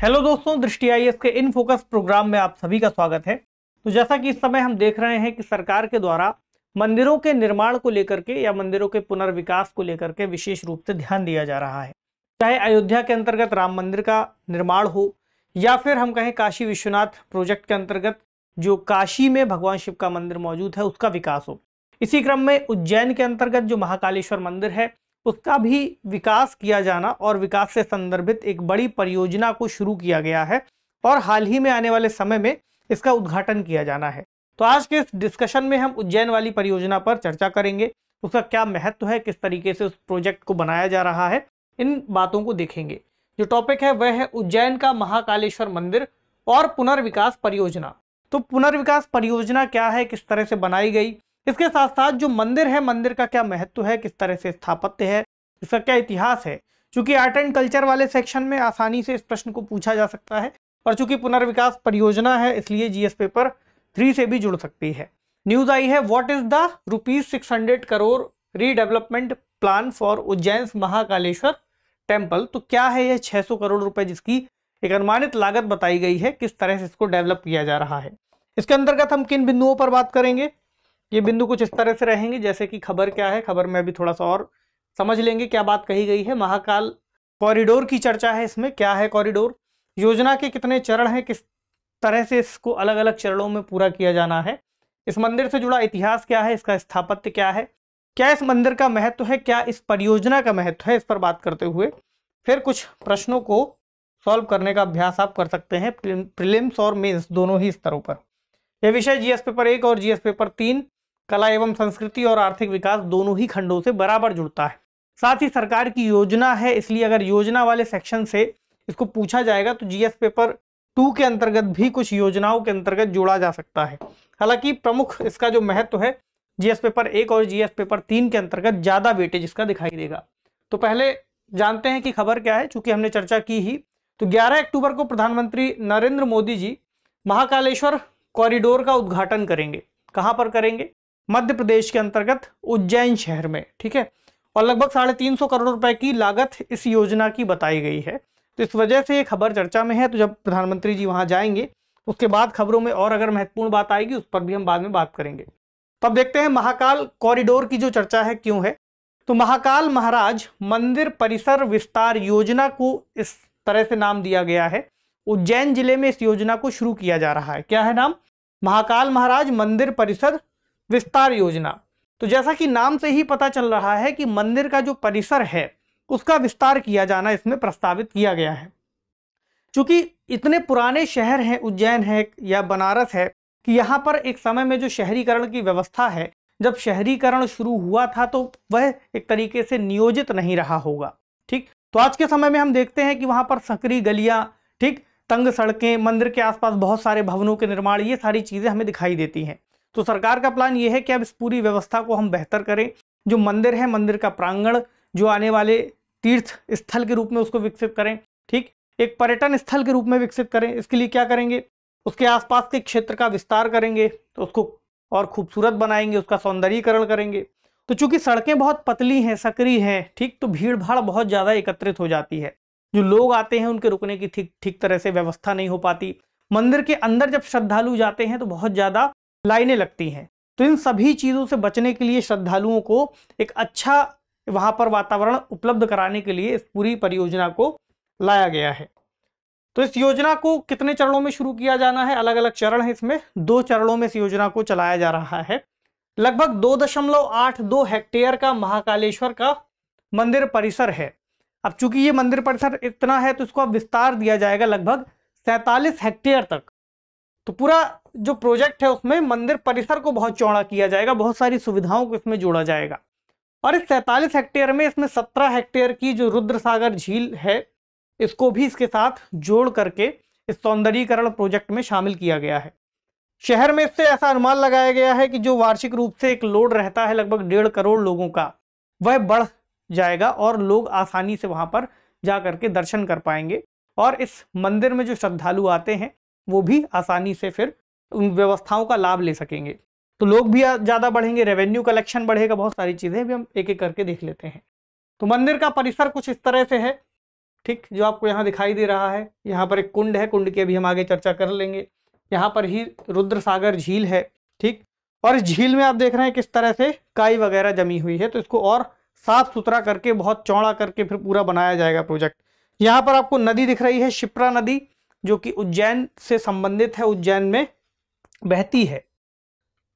Hello दोस्तों, दृष्टि IAS के इन फोकस प्रोग्राम में आप सभी का स्वागत है। तो जैसा कि इस समय हम देख रहे हैं कि सरकार के द्वारा मंदिरों के निर्माण को लेकर के या मंदिरों के पुनर्विकास को लेकर के विशेष रूप से ध्यान दिया जा रहा है। चाहे अयोध्या के अंतर्गत राम मंदिर का निर्माण हो या फिर हम कहें काशी विश्वनाथ प्रोजेक्ट के अंतर्गत जो काशी में भगवान शिव का मंदिर मौजूद है उसका विकास हो। इसी क्रम में उज्जैन के अंतर्गत जो महाकालेश्वर मंदिर है उसका भी विकास किया जाना और विकास से संदर्भित एक बड़ी परियोजना को शुरू किया गया है और हाल ही में आने वाले समय में इसका उद्घाटन किया जाना है। तो आज के इस डिस्कशन में हम उज्जैन वाली परियोजना पर चर्चा करेंगे, उसका क्या महत्व है, किस तरीके से उस प्रोजेक्ट को बनाया जा रहा है, इन बातों को देखेंगे। जो टॉपिक है वह है उज्जैन का महाकालेश्वर मंदिर और पुनर्विकास परियोजना। तो पुनर्विकास परियोजना क्या है, किस तरह से बनाई गई, इसके साथ साथ जो मंदिर है मंदिर का क्या महत्व है, किस तरह से स्थापत्य है, इसका क्या इतिहास है। चूंकि आर्ट एंड कल्चर वाले सेक्शन में आसानी से इस प्रश्न को पूछा जा सकता है और चूंकि पुनर्विकास परियोजना है इसलिए जीएस पेपर 3 से भी जुड़ सकती है। न्यूज आई है, what is the ₹600 crore redevelopment plan for Ujjain Mahakaleshwar temple. तो क्या है यह 600 करोड़ रुपए जिसकी एक अनुमानित लागत बताई गई है, किस तरह से इसको डेवलप किया जा रहा है। इसके अंतर्गत हम किन बिंदुओं पर बात करेंगे। ये बिंदु कुछ इस तरह से रहेंगे जैसे कि खबर क्या है, खबर में अभी थोड़ा सा और समझ लेंगे क्या बात कही गई है। महाकाल कॉरिडोर की चर्चा है, इसमें क्या है कॉरिडोर, योजना के कितने चरण हैं, किस तरह से इसको अलग अलग चरणों में पूरा किया जाना है, इस मंदिर से जुड़ा इतिहास क्या है, इसका स्थापत्य क्या है, क्या इस मंदिर का महत्व है, क्या इस परियोजना का महत्व है, इस पर बात करते हुए फिर कुछ प्रश्नों को सॉल्व करने का अभ्यास आप कर सकते हैं प्रीलिम्स और मेंस दोनों ही स्तरों पर। यह विषय जीएस पेपर 1 और जीएस पेपर 3 कला एवं संस्कृति और आर्थिक विकास दोनों ही खंडों से बराबर जुड़ता है। साथ ही सरकार की योजना है, इसलिए अगर योजना वाले सेक्शन से इसको पूछा जाएगा तो जीएस पेपर 2 के अंतर्गत भी कुछ योजनाओं के अंतर्गत जोड़ा जा सकता है। हालांकि प्रमुख इसका जो महत्व है जीएस पेपर 1 और जीएस पेपर 3 के अंतर्गत ज्यादा वेटेज इसका दिखाई देगा। तो पहले जानते हैं कि खबर क्या है। चूंकि हमने चर्चा की ही, तो 11 अक्टूबर को प्रधानमंत्री नरेंद्र मोदी जी महाकालेश्वर कॉरिडोर का उद्घाटन करेंगे। कहां पर करेंगे? मध्य प्रदेश के अंतर्गत उज्जैन शहर में, ठीक है। और लगभग 350 करोड़ रुपए की लागत इस योजना की बताई गई है। तो इस वजह से ये खबर चर्चा में है। तो जब प्रधानमंत्री जी वहां जाएंगे उसके बाद खबरों में और अगर महत्वपूर्ण बात आएगी उस पर भी हम बाद में बात करेंगे। तो अब देखते हैं महाकाल कॉरिडोर की जो चर्चा है क्यों है। तो महाकाल महाराज मंदिर परिसर विस्तार योजना को इस तरह से नाम दिया गया है। उज्जैन जिले में इस योजना को शुरू किया जा रहा है। क्या है नाम? महाकाल महाराज मंदिर परिसर विस्तार योजना। तो जैसा कि नाम से ही पता चल रहा है कि मंदिर का जो परिसर है उसका विस्तार किया जाना इसमें प्रस्तावित किया गया है। क्योंकि इतने पुराने शहर हैं, उज्जैन है या बनारस है, कि यहाँ पर एक समय में जो शहरीकरण की व्यवस्था है, जब शहरीकरण शुरू हुआ था तो वह एक तरीके से नियोजित नहीं रहा होगा। ठीक, तो आज के समय में हम देखते हैं कि वहां पर संकरी गलियां, ठीक, तंग सड़कें, मंदिर के आसपास बहुत सारे भवनों के निर्माण, ये सारी चीजें हमें दिखाई देती हैं। तो सरकार का प्लान ये है कि अब इस पूरी व्यवस्था को हम बेहतर करें। जो मंदिर है, मंदिर का प्रांगण जो आने वाले तीर्थ स्थल के रूप में उसको विकसित करें, ठीक, एक पर्यटन स्थल के रूप में विकसित करें। इसके लिए क्या करेंगे? उसके आसपास के क्षेत्र का विस्तार करेंगे, तो उसको और खूबसूरत बनाएंगे, उसका सौंदर्यीकरण करेंगे। तो चूंकि सड़कें बहुत पतली हैं, सकरी हैं, ठीक, तो भीड़ भाड़ बहुत ज़्यादा एकत्रित हो जाती है। जो लोग आते हैं उनके रुकने की ठीक तरह से व्यवस्था नहीं हो पाती। मंदिर के अंदर जब श्रद्धालु जाते हैं तो बहुत ज़्यादा लाइनें लगती हैं। तो इन सभी चीज़ों से बचने के लिए श्रद्धालुओं को एक अच्छा वहाँ पर वातावरण उपलब्ध कराने के लिए इस पूरी परियोजना को लाया गया है। तो इस योजना को कितने चरणों में शुरू किया जाना है? अलग अलग चरण है इसमें। 2 चरणों में इस योजना को चलाया जा रहा है। लगभग 2.82 हेक्टेयर का महाकालेश्वर का मंदिर परिसर है। अब चूंकि ये मंदिर परिसर इतना है तो इसको अब विस्तार दिया जाएगा लगभग 47 हेक्टेयर तक। तो पूरा जो प्रोजेक्ट है उसमें मंदिर परिसर को बहुत चौड़ा किया जाएगा, बहुत सारी सुविधाओं को इसमें जोड़ा जाएगा। और इस 47 हेक्टेयर में इसमें 17 हेक्टेयर की जो रुद्रसागर झील है इसको भी इसके साथ जोड़ करके इस सौंदर्यीकरण प्रोजेक्ट में शामिल किया गया है। शहर में इससे ऐसा अनुमान लगाया गया है कि जो वार्षिक रूप से एक लोड रहता है लगभग 1.5 करोड़ लोगों का, वह बढ़ जाएगा और लोग आसानी से वहां पर जा करके दर्शन कर पाएंगे। और इस मंदिर में जो श्रद्धालु आते हैं वो भी आसानी से फिर उन व्यवस्थाओं का लाभ ले सकेंगे। तो लोग भी ज़्यादा बढ़ेंगे, रेवेन्यू कलेक्शन बढ़ेगा, बहुत सारी चीज़ें भी हम एक एक करके देख लेते हैं। तो मंदिर का परिसर कुछ इस तरह से है। ठीक, जो आपको यहाँ दिखाई दे रहा है। यहाँ पर एक कुंड है, कुंड की अभी हम आगे चर्चा कर लेंगे। यहाँ पर ही रुद्र सागर झील है, ठीक, और इस झील में आप देख रहे हैं किस तरह से काई वगैरह जमी हुई है, तो इसको और साफ सुथरा करके बहुत चौड़ा करके फिर पूरा बनाया जाएगा प्रोजेक्ट। यहाँ पर आपको नदी दिख रही है, शिप्रा नदी, जो कि उज्जैन से संबंधित है, उज्जैन में बहती है।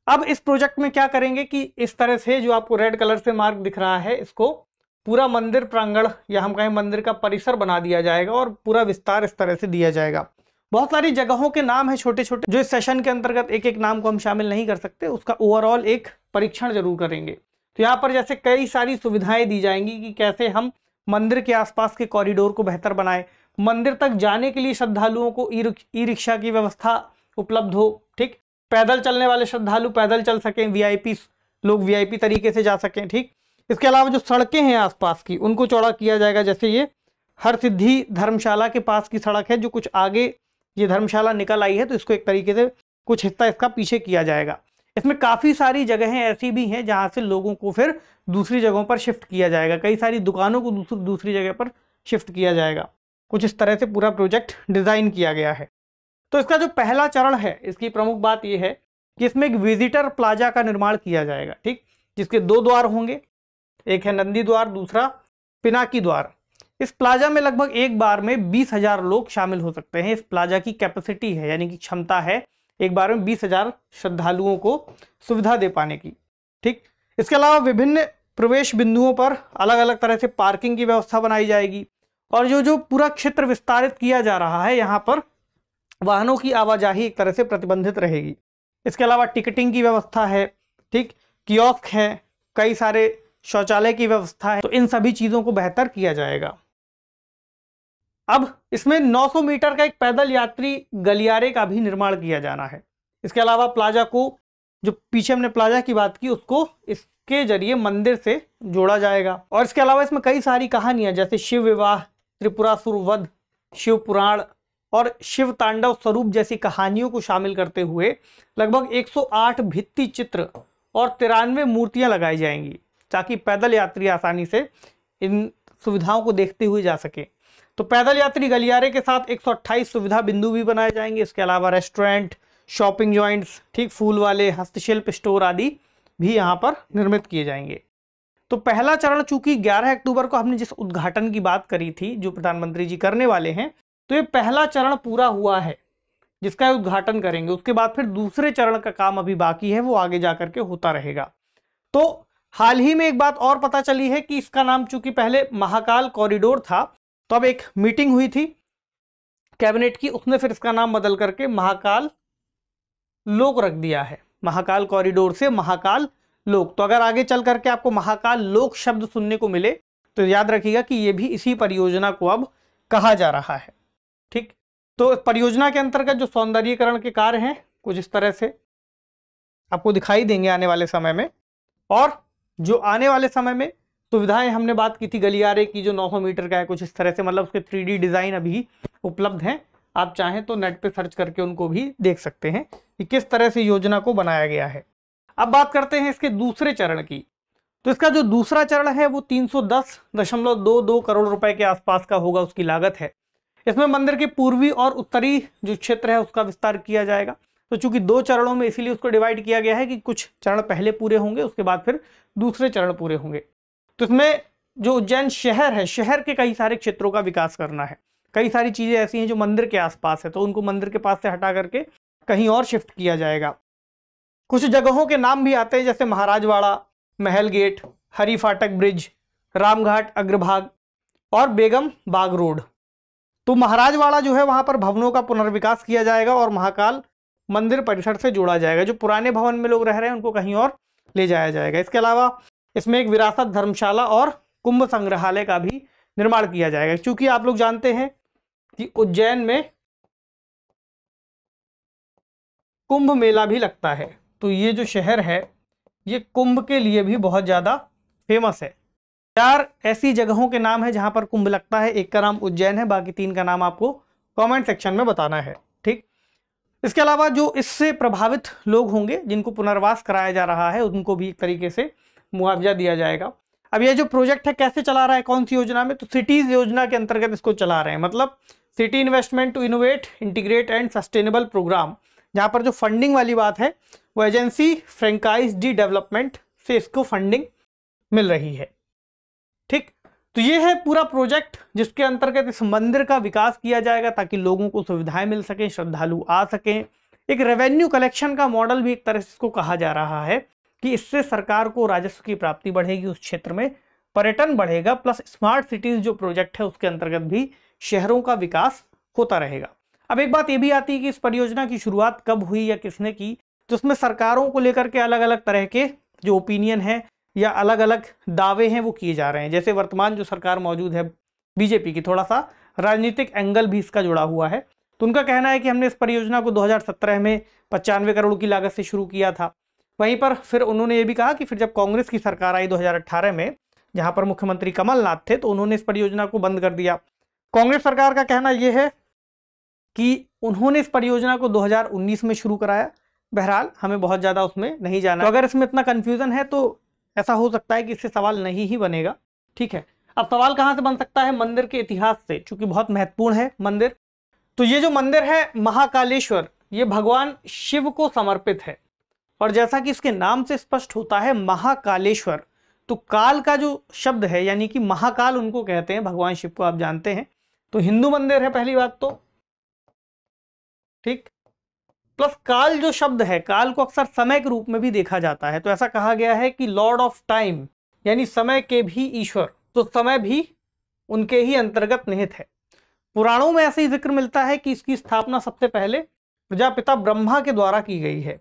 अब इस प्रोजेक्ट में क्या करेंगे कि इस तरह से जो आपको रेड कलर से मार्क दिख रहा है, इसको पूरा मंदिर प्रांगण या हम कहें मंदिर का परिसर बना दिया जाएगा और पूरा विस्तार इस तरह से दिया जाएगा। बहुत सारी जगहों के नाम है छोटे छोटे, जो इस सेशन के अंतर्गत एक एक नाम को हम शामिल नहीं कर सकते, उसका ओवरऑल एक परीक्षण जरूर करेंगे। तो यहाँ पर जैसे कई सारी सुविधाएं दी जाएंगी कि कैसे हम मंदिर के आसपास के कॉरिडोर को बेहतर बनाएं, मंदिर तक जाने के लिए श्रद्धालुओं को ई रिक्शा की व्यवस्था उपलब्ध हो, ठीक, पैदल चलने वाले श्रद्धालु पैदल चल सकें, वीआईपी लोग वीआईपी तरीके से जा सकें, ठीक। इसके अलावा जो सड़कें हैं आसपास की, उनको चौड़ा किया जाएगा। जैसे ये हर सिद्धि धर्मशाला के पास की सड़क है, जो कुछ आगे ये धर्मशाला निकल आई है, तो इसको एक तरीके से कुछ हिस्सा इसका पीछे किया जाएगा। इसमें काफ़ी सारी जगहें ऐसी भी हैं जहाँ से लोगों को फिर दूसरी जगहों पर शिफ्ट किया जाएगा, कई सारी दुकानों को दूसरी जगह पर शिफ्ट किया जाएगा। कुछ इस तरह से पूरा प्रोजेक्ट डिज़ाइन किया गया है। तो इसका जो पहला चरण है, इसकी प्रमुख बात यह है कि इसमें एक विजिटर प्लाजा का निर्माण किया जाएगा, ठीक, जिसके 2 द्वार होंगे, एक है नंदी द्वार, दूसरा पिनाकी द्वार। इस प्लाजा में लगभग एक बार में 20,000 लोग शामिल हो सकते हैं। इस प्लाजा की कैपेसिटी है, यानी कि क्षमता है एक बार में 20,000 श्रद्धालुओं को सुविधा दे पाने की, ठीक। इसके अलावा विभिन्न प्रवेश बिंदुओं पर अलग अलग तरह से पार्किंग की व्यवस्था बनाई जाएगी और जो पूरा क्षेत्र विस्तारित किया जा रहा है, यहाँ पर वाहनों की आवाजाही एक तरह से प्रतिबंधित रहेगी। इसके अलावा टिकटिंग की व्यवस्था है, ठीक, कियोस्क है, कई सारे शौचालय की व्यवस्था है, तो इन सभी चीज़ों को बेहतर किया जाएगा। अब इसमें 900 मीटर का एक पैदल यात्री गलियारे का भी निर्माण किया जाना है। इसके अलावा प्लाजा को, जो पीछे हमने प्लाजा की बात की, उसको इसके जरिए मंदिर से जोड़ा जाएगा। और इसके अलावा इसमें कई सारी कहानियां, जैसे शिव विवाह, त्रिपुरासुर वध, शिव पुराण और शिव तांडव स्वरूप जैसी कहानियों को शामिल करते हुए लगभग 108 भित्ति चित्र और 93 मूर्तियां लगाई जाएंगी, ताकि पैदल यात्री आसानी से इन सुविधाओं को देखते हुए जा सके। तो पैदल यात्री गलियारे के साथ 128 सुविधा बिंदु भी बनाए जाएंगे। इसके अलावा रेस्टोरेंट, शॉपिंग जॉइंट्स, ठीक, फूल वाले, हस्तशिल्प स्टोर आदि भी यहाँ पर निर्मित किए जाएंगे। तो पहला चरण, चूंकि 11 अक्टूबर को हमने जिस उद्घाटन की बात करी थी, जो प्रधानमंत्री जी करने वाले हैं, तो ये पहला चरण पूरा हुआ है जिसका उद्घाटन करेंगे। उसके बाद फिर दूसरे चरण का काम अभी बाकी है, वो आगे जाकर के होता रहेगा। तो हाल ही में एक बात और पता चली है कि इसका नाम चूंकि पहले महाकाल कॉरिडोर था, तो अब एक मीटिंग हुई थी कैबिनेट की, उसने फिर इसका नाम बदल करके महाकाल लोक रख दिया है। महाकाल कॉरिडोर से महाकाल लोक। तो अगर आगे चल करके आपको महाकाल लोक शब्द सुनने को मिले तो याद रखिएगा कि ये भी इसी परियोजना को अब कहा जा रहा है, ठीक। तो परियोजना के अंतर्गत जो सौंदर्यीकरण के कार्य हैं कुछ इस तरह से आपको दिखाई देंगे आने वाले समय में। और जो आने वाले समय में सुविधाएं हमने बात की थी गलियारे की, जो 900 मीटर का है, कुछ इस तरह से, मतलब उसके 3D डिज़ाइन अभी उपलब्ध हैं। आप चाहें तो नेट पे सर्च करके उनको भी देख सकते हैं कि किस तरह से योजना को बनाया गया है। अब बात करते हैं इसके दूसरे चरण की। तो इसका जो दूसरा चरण है वो 310.22 करोड़ रुपए के आसपास का होगा, उसकी लागत है। इसमें मंदिर के पूर्वी और उत्तरी जो क्षेत्र है उसका विस्तार किया जाएगा। तो चूंकि 2 चरणों में, इसीलिए उसको डिवाइड किया गया है कि कुछ चरण पहले पूरे होंगे, उसके बाद फिर दूसरे चरण पूरे होंगे। तो इसमें जो उज्जैन शहर है, शहर के कई सारे क्षेत्रों का विकास करना है। कई सारी चीज़ें ऐसी हैं जो मंदिर के आसपास है, तो उनको मंदिर के पास से हटा करके कहीं और शिफ्ट किया जाएगा। कुछ जगहों के नाम भी आते हैं, जैसे महाराजवाड़ा, महल गेट, हरी फाटक ब्रिज, रामघाट अग्रभाग और बेगम बाग रोड। तो महाराजवाड़ा जो है, वहाँ पर भवनों का पुनर्विकास किया जाएगा और महाकाल मंदिर परिसर से जोड़ा जाएगा। जो पुराने भवन में लोग रह रहे हैं उनको कहीं और ले जाया जाएगा। इसके अलावा इसमें एक विरासत धर्मशाला और कुंभ संग्रहालय का भी निर्माण किया जाएगा। क्योंकि आप लोग जानते हैं कि उज्जैन में कुंभ मेला भी लगता है, तो ये जो शहर है ये कुंभ के लिए भी बहुत ज़्यादा फेमस है। 4 ऐसी जगहों के नाम है जहां पर कुंभ लगता है। एक का नाम उज्जैन है, बाकी 3 का नाम आपको कमेंट सेक्शन में बताना है, ठीक। इसके अलावा जो इससे प्रभावित लोग होंगे, जिनको पुनर्वास कराया जा रहा है, उनको भी एक तरीके से मुआवजा दिया जाएगा। अब ये जो प्रोजेक्ट है कैसे चला रहा है, कौन सी योजना में, तो सिटीज योजना के अंतर्गत इसको चला रहे हैं। मतलब city investment to innovate integrate and sustainable programme, जहां पर जो फंडिंग वाली बात है वो एजेंसी फ्रेंचाइज डी डेवलपमेंट से इसको फंडिंग मिल रही है। ठीक, तो ये है पूरा प्रोजेक्ट जिसके अंतर्गत इस मंदिर का विकास किया जाएगा ताकि लोगों को सुविधाएं मिल सकें, श्रद्धालु आ सकें। एक रेवेन्यू कलेक्शन का मॉडल भी एक तरह से इसको कहा जा रहा है कि इससे सरकार को राजस्व की प्राप्ति बढ़ेगी, उस क्षेत्र में पर्यटन बढ़ेगा, प्लस स्मार्ट सिटीज जो प्रोजेक्ट है उसके अंतर्गत भी शहरों का विकास होता रहेगा। अब एक बात ये भी आती है कि इस परियोजना की शुरुआत कब हुई या किसने की, तो उसमें सरकारों को लेकर के अलग अलग तरह के जो ओपिनियन है या अलग अलग दावे हैं वो किए जा रहे हैं। जैसे वर्तमान जो सरकार मौजूद है बीजेपी की, थोड़ा सा राजनीतिक एंगल भी इसका जुड़ा हुआ है। तो उनका कहना है कि हमने इस परियोजना को 2017 में 95 करोड़ की लागत से शुरू किया था। वहीं पर फिर उन्होंने ये भी कहा कि फिर जब कांग्रेस की सरकार आई 2018 में, जहां पर मुख्यमंत्री कमलनाथ थे, तो उन्होंने इस परियोजना को बंद कर दिया। कांग्रेस सरकार का कहना यह है कि उन्होंने इस परियोजना को 2019 में शुरू कराया। बहरहाल हमें बहुत ज़्यादा उसमें नहीं जाना, तो अगर इसमें इतना कन्फ्यूज़न है तो ऐसा हो सकता है कि इससे सवाल नहीं ही बनेगा। ठीक है, अब सवाल कहाँ से बन सकता है, मंदिर के इतिहास से, चूंकि बहुत महत्वपूर्ण है मंदिर। तो ये जो मंदिर है महाकालेश्वर, ये भगवान शिव को समर्पित है, और जैसा कि इसके नाम से स्पष्ट होता है महाकालेश्वर, तो काल का जो शब्द है यानी कि महाकाल उनको कहते हैं, भगवान शिव को आप जानते हैं। तो हिंदू मंदिर है पहली बात तो, ठीक, प्लस काल जो शब्द है, काल को अक्सर समय के रूप में भी देखा जाता है। तो ऐसा कहा गया है कि लॉर्ड ऑफ टाइम यानी समय के भी ईश्वर, तो समय भी उनके ही अंतर्गत निहित है। पुराणों में ऐसे ही जिक्र मिलता है कि इसकी स्थापना सबसे पहले प्रजापिता ब्रह्मा के द्वारा की गई है।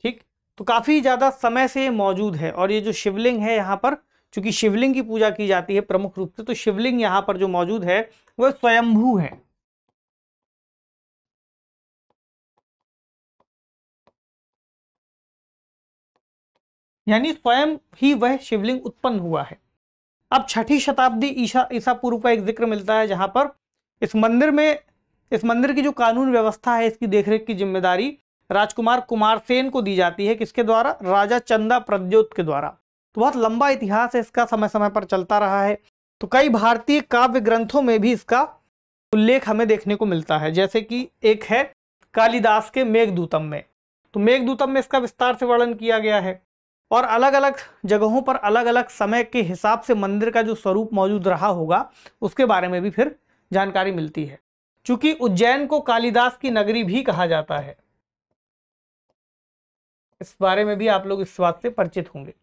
ठीक, तो काफी ज्यादा समय से मौजूद है। और ये जो शिवलिंग है यहाँ पर, चूंकि शिवलिंग की पूजा की जाती है प्रमुख रूप से, तो शिवलिंग यहाँ पर जो मौजूद है वह स्वयंभू है। यानी स्वयं ही वह शिवलिंग उत्पन्न हुआ है। अब 6ठी शताब्दी ईसा पूर्व का एक जिक्र मिलता है, जहां पर इस मंदिर की जो कानून व्यवस्था है, इसकी देखरेख की जिम्मेदारी राजकुमार कुमारसेन को दी जाती है। किसके द्वारा, राजा चंदा प्रद्योत के द्वारा। तो बहुत लंबा इतिहास है इसका, समय समय पर चलता रहा है। तो कई भारतीय काव्य ग्रंथों में भी इसका उल्लेख हमें देखने को मिलता है, जैसे कि एक है कालिदास के मेघदूतम में। तो मेघदूतम में इसका विस्तार से वर्णन किया गया है, और अलग अलग जगहों पर अलग अलग समय के हिसाब से मंदिर का जो स्वरूप मौजूद रहा होगा उसके बारे में भी फिर जानकारी मिलती है। चूंकि उज्जैन को कालिदास की नगरी भी कहा जाता है, इस बारे में भी आप लोग इस बात से परिचित होंगे।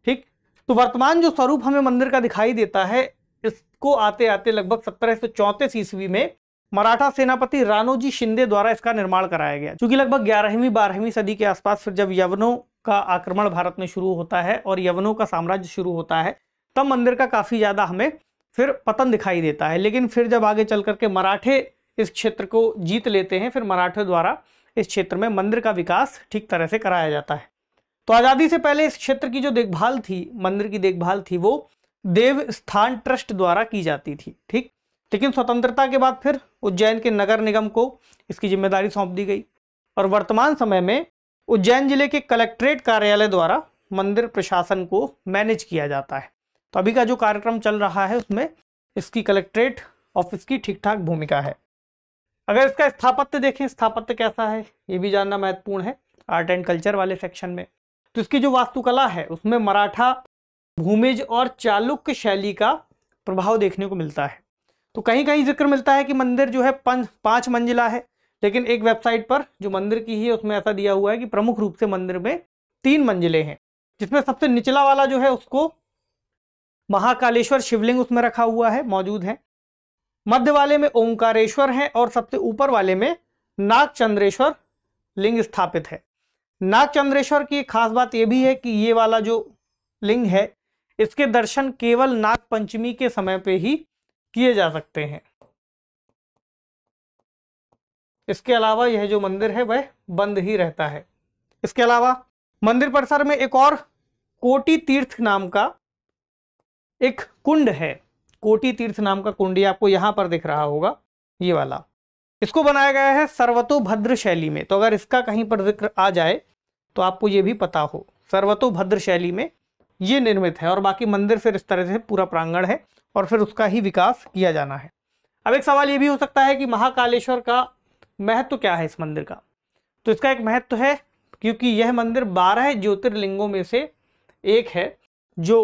ठीक, तो वर्तमान जो स्वरूप हमें मंदिर का दिखाई देता है, इसको आते आते लगभग 1734 ईस्वी में मराठा सेनापति राणोजी शिंदे द्वारा इसका निर्माण कराया गया। क्योंकि लगभग 11वीं 12वीं सदी के आसपास फिर जब यवनों का आक्रमण भारत में शुरू होता है और यवनों का साम्राज्य शुरू होता है, तब मंदिर का काफी ज्यादा हमें फिर पतन दिखाई देता है। लेकिन फिर जब आगे चल करके मराठे इस क्षेत्र को जीत लेते हैं, फिर मराठे द्वारा इस क्षेत्र में मंदिर का विकास ठीक तरह से कराया जाता है। तो आजादी से पहले इस क्षेत्र की जो देखभाल थी, मंदिर की देखभाल थी, वो देव स्थान ट्रस्ट द्वारा की जाती थी। ठीक, लेकिन स्वतंत्रता के बाद फिर उज्जैन के नगर निगम को इसकी जिम्मेदारी सौंप दी गई, और वर्तमान समय में उज्जैन जिले के कलेक्ट्रेट कार्यालय द्वारा मंदिर प्रशासन को मैनेज किया जाता है। तो अभी का जो कार्यक्रम चल रहा है उसमें इसकी कलेक्ट्रेट ऑफिस की ठीक ठाक भूमिका है। अगर इसका स्थापत्य देखें, स्थापत्य कैसा है ये भी जानना महत्वपूर्ण है आर्ट एंड कल्चर वाले सेक्शन में। तो इसकी जो वास्तुकला है उसमें मराठा, भूमिज और चालुक्य शैली का प्रभाव देखने को मिलता है। तो कहीं कहीं जिक्र मिलता है कि मंदिर जो है 5 मंजिला है, लेकिन एक वेबसाइट पर जो मंदिर की है उसमें ऐसा दिया हुआ है कि प्रमुख रूप से मंदिर में 3 मंजिलें हैं, जिसमें सबसे निचला वाला जो है उसको महाकालेश्वर शिवलिंग उसमें रखा हुआ है, मौजूद है। मध्य वाले में ओंकारेश्वर है, और सबसे ऊपर वाले में नागचंद्रेश्वर लिंग स्थापित है। नागचंद्रेश्वर की एक खास बात यह भी है कि ये वाला जो लिंग है, इसके दर्शन केवल नाग पंचमी के समय पे ही किए जा सकते हैं। इसके अलावा यह जो मंदिर है वह बंद ही रहता है। इसके अलावा मंदिर परिसर में एक और कोटि तीर्थ नाम का एक कुंड है। कोटि तीर्थ नाम का कुंड आपको यहां पर दिख रहा होगा, ये वाला। इसको बनाया गया है सर्वतोभद्र शैली में। तो अगर इसका कहीं पर जिक्र आ जाए तो आपको ये भी पता हो, सर्वतोभद्र शैली में ये निर्मित है और बाकी मंदिर फिर इस तरह से पूरा प्रांगण है और फिर उसका ही विकास किया जाना है। अब एक सवाल ये भी हो सकता है कि महाकालेश्वर का महत्व क्या है इस मंदिर का। तो इसका एक महत्व है क्योंकि यह मंदिर 12 ज्योतिर्लिंगों में से एक है जो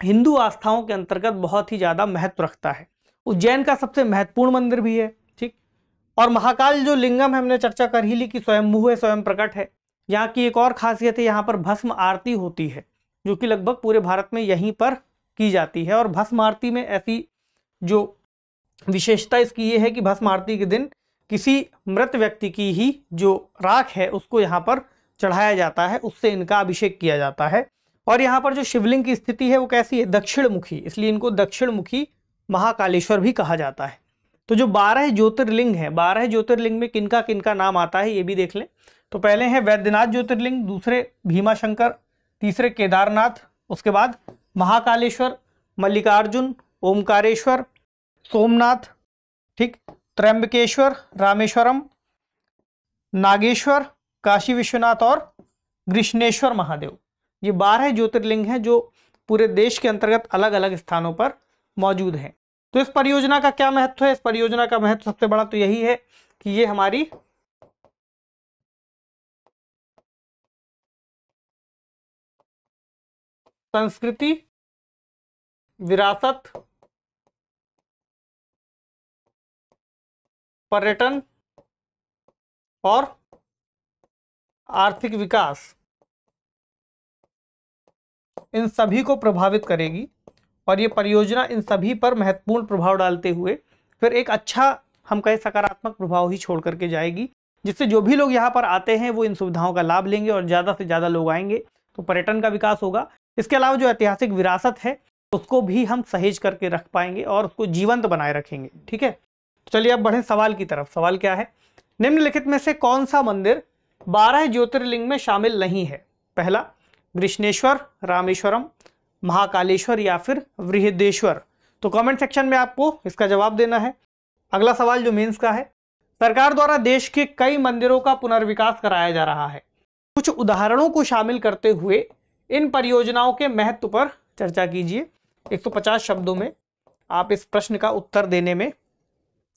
हिंदू आस्थाओं के अंतर्गत बहुत ही ज़्यादा महत्व रखता है। उज्जैन का सबसे महत्वपूर्ण मंदिर भी है, ठीक। और महाकाल जो लिंगम है, हमने चर्चा कर ही ली कि स्वयंभू है, स्वयं प्रकट है। यहाँ की एक और खासियत है, यहाँ पर भस्म आरती होती है जो कि लगभग पूरे भारत में यहीं पर की जाती है। और भस्म आरती में ऐसी जो विशेषता इसकी ये है कि भस्म आरती के दिन किसी मृत व्यक्ति की ही जो राख है उसको यहाँ पर चढ़ाया जाता है, उससे इनका अभिषेक किया जाता है। और यहाँ पर जो शिवलिंग की स्थिति है वो कैसी है, दक्षिण मुखी, इसलिए इनको दक्षिण मुखी महाकालेश्वर भी कहा जाता है। तो जो 12 ज्योतिर्लिंग है, 12 ज्योतिर्लिंग में किनका किनका नाम आता है ये भी देख लें। तो पहले हैं वैद्यनाथ ज्योतिर्लिंग, दूसरे भीमाशंकर, तीसरे केदारनाथ, उसके बाद महाकालेश्वर, मल्लिकार्जुन, ओमकारेश्वर, सोमनाथ, ठीक, त्र्यंबकेश्वर, रामेश्वरम, नागेश्वर, काशी विश्वनाथ और कृष्णेश्वर महादेव। ये 12 ज्योतिर्लिंग हैं जो पूरे देश के अंतर्गत अलग अलग स्थानों पर मौजूद हैं। तो इस परियोजना का क्या महत्व है? इस परियोजना का महत्व सबसे बड़ा तो यही है कि ये हमारी संस्कृति, विरासत, पर्यटन और आर्थिक विकास, इन सभी को प्रभावित करेगी। और ये परियोजना इन सभी पर महत्वपूर्ण प्रभाव डालते हुए फिर एक अच्छा, हम कहें सकारात्मक प्रभाव ही छोड़ करके जाएगी, जिससे जो भी लोग यहाँ पर आते हैं वो इन सुविधाओं का लाभ लेंगे और ज़्यादा से ज़्यादा लोग आएंगे तो पर्यटन का विकास होगा। इसके अलावा जो ऐतिहासिक विरासत है उसको भी हम सहेज करके रख पाएंगे और उसको जीवंत बनाए रखेंगे, ठीक है। तो चलिए अब बढ़ें सवाल की तरफ। सवाल क्या है, निम्नलिखित में से कौन सा मंदिर 12 ज्योतिर्लिंग में शामिल नहीं है? पहला कृष्णेश्वर, रामेश्वरम, महाकालेश्वर या फिर बृहदेश्वर। तो कमेंट सेक्शन में आपको इसका जवाब देना है। अगला सवाल जो मेंस का है, सरकार द्वारा देश के कई मंदिरों का पुनर्विकास कराया जा रहा है, कुछ उदाहरणों को शामिल करते हुए इन परियोजनाओं के महत्व पर चर्चा कीजिए। 150 शब्दों में आप इस प्रश्न का उत्तर देने में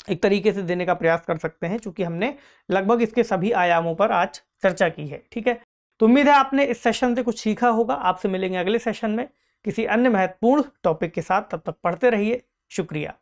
एक तरीके से देने का प्रयास कर सकते हैं, क्योंकि हमने लगभग इसके सभी आयामों पर आज चर्चा की है, ठीक है। तो उम्मीद है आपने इस सेशन से कुछ सीखा होगा। आपसे मिलेंगे अगले सेशन में किसी अन्य महत्वपूर्ण टॉपिक के साथ। तब तक पढ़ते रहिए। शुक्रिया।